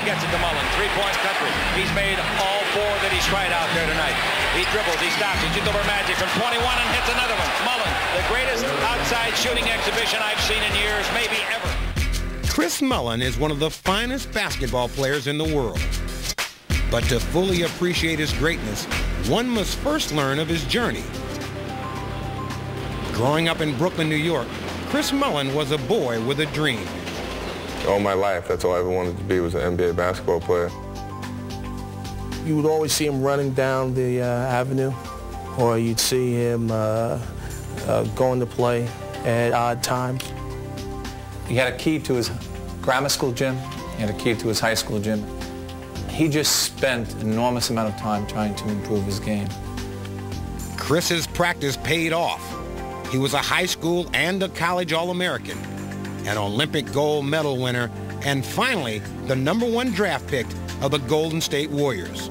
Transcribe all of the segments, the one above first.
gets it to Mullin. Three-point country. He's made all four that he's tried out there tonight. He dribbles, he stops, he shoots over Magic from 21 and hits another one. Mullin, the greatest outside shooting exhibition I've seen in years, maybe ever. Chris Mullin is one of the finest basketball players in the world. But to fully appreciate his greatness, one must first learn of his journey. Growing up in Brooklyn, New York, Chris Mullin was a boy with a dream. All my life, that's all I ever wanted to be, was an NBA basketball player. You would always see him running down the avenue, or you'd see him going to play at odd times. He had a key to his grammar school gym. He had a key to his high school gym. He just spent an enormous amount of time trying to improve his game. Chris's practice paid off. He was a high school and a college All-American, an Olympic gold medal winner, and finally, the #1 draft pick of the Golden State Warriors.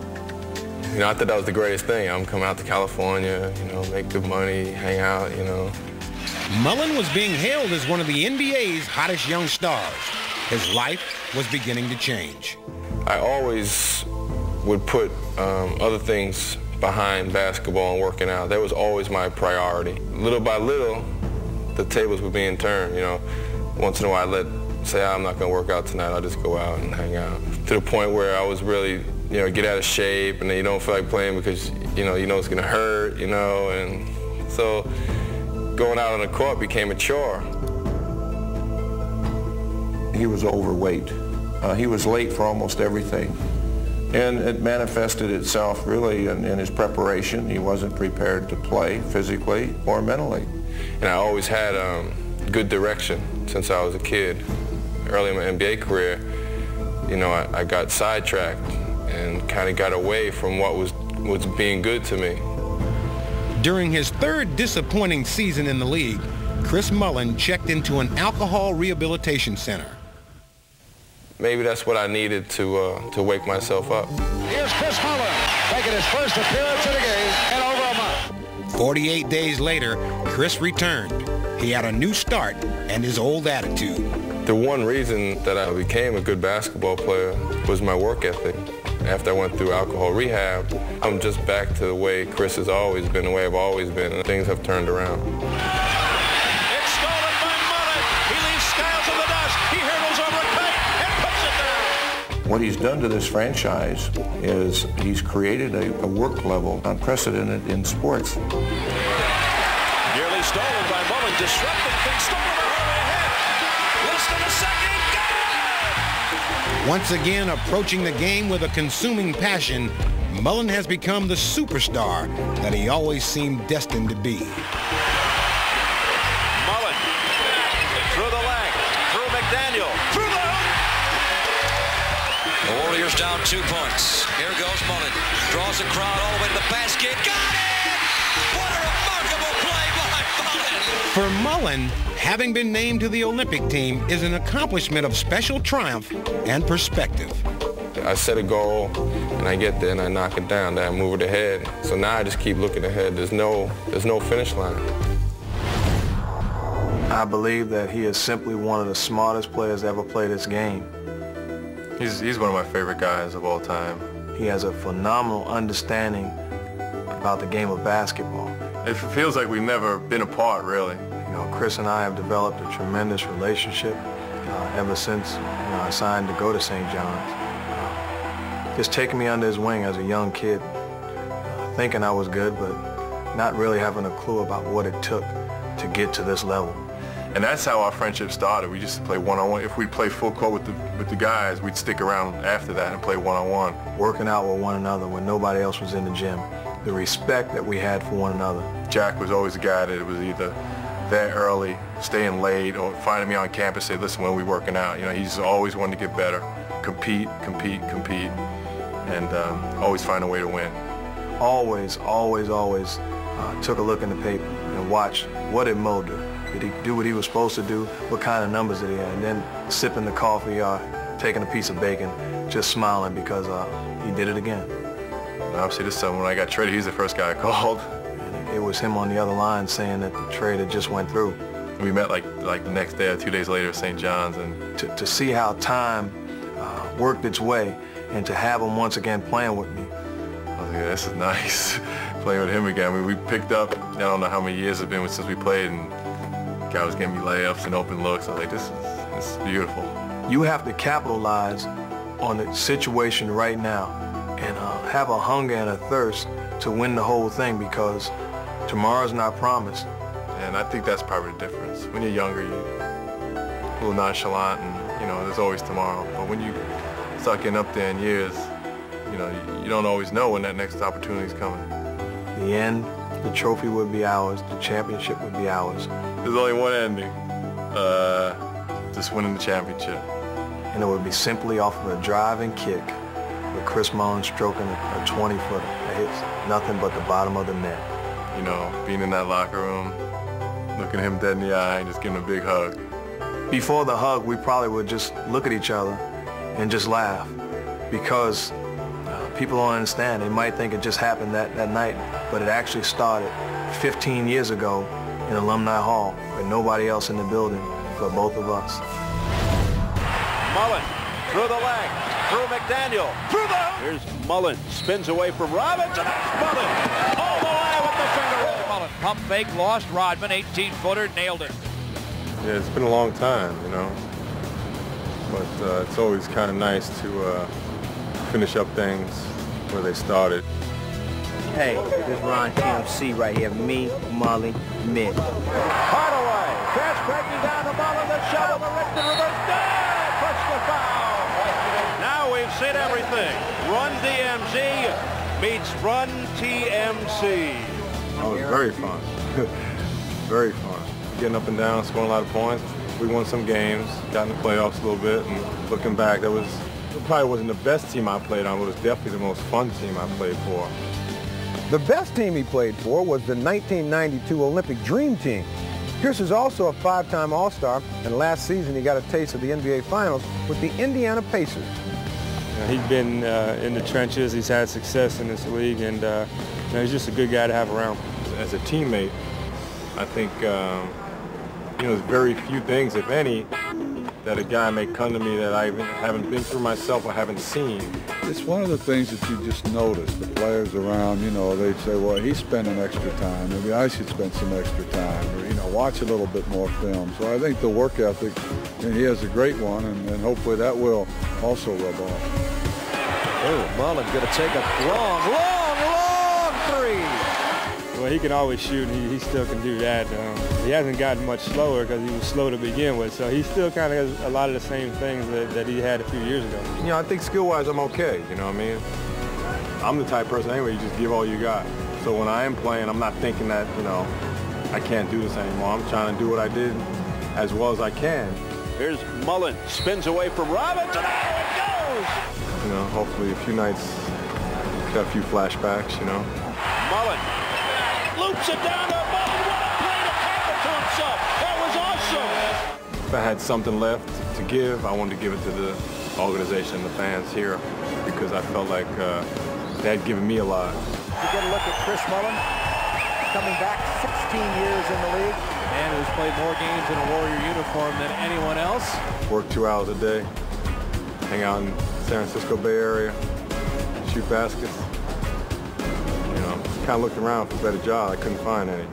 You know, I thought that was the greatest thing. I'm coming out to California, you know, make good money, hang out, you know. Mullin was being hailed as one of the NBA's hottest young stars. His life was beginning to change. I always would put other things behind basketball and working out. That was always my priority. Little by little, the tables were being turned, you know. Once in a while, I'd say, I'm not going to work out tonight. I'll just go out and hang out. To the point where I was really, you know, get out of shape, and then you don't feel like playing because, you know it's going to hurt, you know. And so going out on the court became a chore. He was overweight. He was late for almost everything. And it manifested itself really in his preparation. He wasn't prepared to play physically or mentally. And I always had good direction since I was a kid. Early in my NBA career, you know, I got sidetracked and kind of got away from what was being good to me. During his third disappointing season in the league, Chris Mullin checked into an alcohol rehabilitation center. Maybe that's what I needed to wake myself up. Here's Chris Mullin making his first appearance in a game in over a month. 48 days later, Chris returned. He had a new start and his old attitude. The one reason that I became a good basketball player was my work ethic. After I went through alcohol rehab, I'm just back to the way Chris has always been, the way I've always been, and things have turned around. It's stolen by Mullin. He leaves Skiles in the dust. He hurdles over a kite and puts it down. What he's done to this franchise is he's created a work level unprecedented in sports. Nearly stolen by Mullin, disrupting things, stolen early ahead. Less than a second, got it! Once again approaching the game with a consuming passion, Mullin has become the superstar that he always seemed destined to be. Mullin, through the leg, through McDaniel, through the hoop. The Warriors down 2 points. Here goes Mullin. Draws the crowd all the way to the basket. Got it! What a remarkable play by Mullin! For Mullin, having been named to the Olympic team is an accomplishment of special triumph and perspective. I set a goal, and I get there, and I knock it down, then I move it ahead. So now I just keep looking ahead. There's no finish line. I believe that he is simply one of the smartest players to ever play this game. He's one of my favorite guys of all time. He has a phenomenal understanding about the game of basketball. It feels like we've never been apart, really. You know, Chris and I have developed a tremendous relationship ever since I signed to go to St. John's. Just taking me under his wing as a young kid, thinking I was good, but not really having a clue about what it took to get to this level. And that's how our friendship started. We used to play one-on-one. If we'd play full court with the guys, we'd stick around after that and play one-on-one. Working out with one another when nobody else was in the gym. The respect that we had for one another. Jack was always a guy that was either there early, staying late, or finding me on campus, say, listen, when are we working out? You know, he's always wanted to get better. Compete, and always find a way to win. Always took a look in the paper and watched what did Mo do. Did he do what he was supposed to do? What kind of numbers did he have? And then sipping the coffee or taking a piece of bacon, just smiling because he did it again. And obviously this time when I got traded, he's the first guy I called. And it was him on the other line saying that the trade had just went through. We met like the next day or 2 days later at St. John's. And to see how time worked its way, and to have him once again playing with me. I was like, yeah, this is nice, playing with him again. I mean, we picked up, I don't know how many years it's been since we played, and the guy was getting me layups and open looks. I was like, this is beautiful. You have to capitalize on the situation right now and have a hunger and a thirst to win the whole thing, because tomorrow's not promised. And I think that's probably the difference. When you're younger, you're a little nonchalant and, you know, there's always tomorrow. But when you start getting up there in years, you know, you don't always know when that next opportunity is coming. In the end, the trophy would be ours, the championship would be ours. There's only one ending, just winning the championship. And it would be simply off of a driving kick with Chris Mullin stroking a 20-footer that hits nothing but the bottom of the net. You know, being in that locker room, looking him dead in the eye and just giving him a big hug. Before the hug, we probably would just look at each other and just laugh, because people don't understand. They might think it just happened that night, but it actually started 15 years ago in Alumni Hall with nobody else in the building but both of us. Mullin through the leg, through McDaniel, through the... Here's Mullin, spins away from Robbins, and that's Mullin all the way with the finger roll. Mullin, pump fake, lost Rodman, 18-footer, nailed it. Yeah, it's been a long time, you know, but it's always kind of nice to finish up things where they started. Hey, this is Ron TMC right here, me, Mullin, Mitt. Hardaway, pass breaking down to Mullin, the shovel, the Richter reverse, push the foul. Now we've seen everything. Run DMZ meets Run TMC. Oh, it was very fun. Very fun. Getting up and down, scoring a lot of points. We won some games, got in the playoffs a little bit, and looking back, it probably wasn't the best team I played on, but it was definitely the most fun team I played for. The best team he played for was the 1992 Olympic Dream Team. Pierce is also a 5-time All-Star, and last season he got a taste of the NBA Finals with the Indiana Pacers. He's been in the trenches, he's had success in this league, and he's just a good guy to have around. As a teammate, I think there's very few things, if any, that a guy may come to me that I haven't been through myself or haven't seen. It's one of the things that you just notice. The players around, they'd say, well, he's spending extra time. Maybe I should spend some extra time, or, watch a little bit more film. So I think the work ethic, he has a great one, and hopefully that will also rub off. Oh, Mullin's going to take a long three. Well, he can always shoot, and he still can do that. He hasn't gotten much slower because he was slow to begin with, so he still kind of has a lot of the same things that he had a few years ago. I think skill-wise I'm okay, you know what I mean? I'm the type of person anyway, you just give all you got. So when I am playing, I'm not thinking that, I can't do this anymore. I'm trying to do what I did as well as I can. Here's Mullin, spins away from Robbins, and there it goes! Hopefully a few nights, got a few flashbacks, Mullin loops it down to Mullin. What a play to cap it to himself. That was awesome. If I had something left to give, I wanted to give it to the organization, the fans here, because I felt like they had given me a lot. You get a look at Chris Mullin, coming back 16 years in the league. A man who's played more games in a Warrior uniform than anyone else. Work 2 hours a day, hang out in San Francisco Bay Area, shoot baskets. Kind of looked around for a better job. I couldn't find any.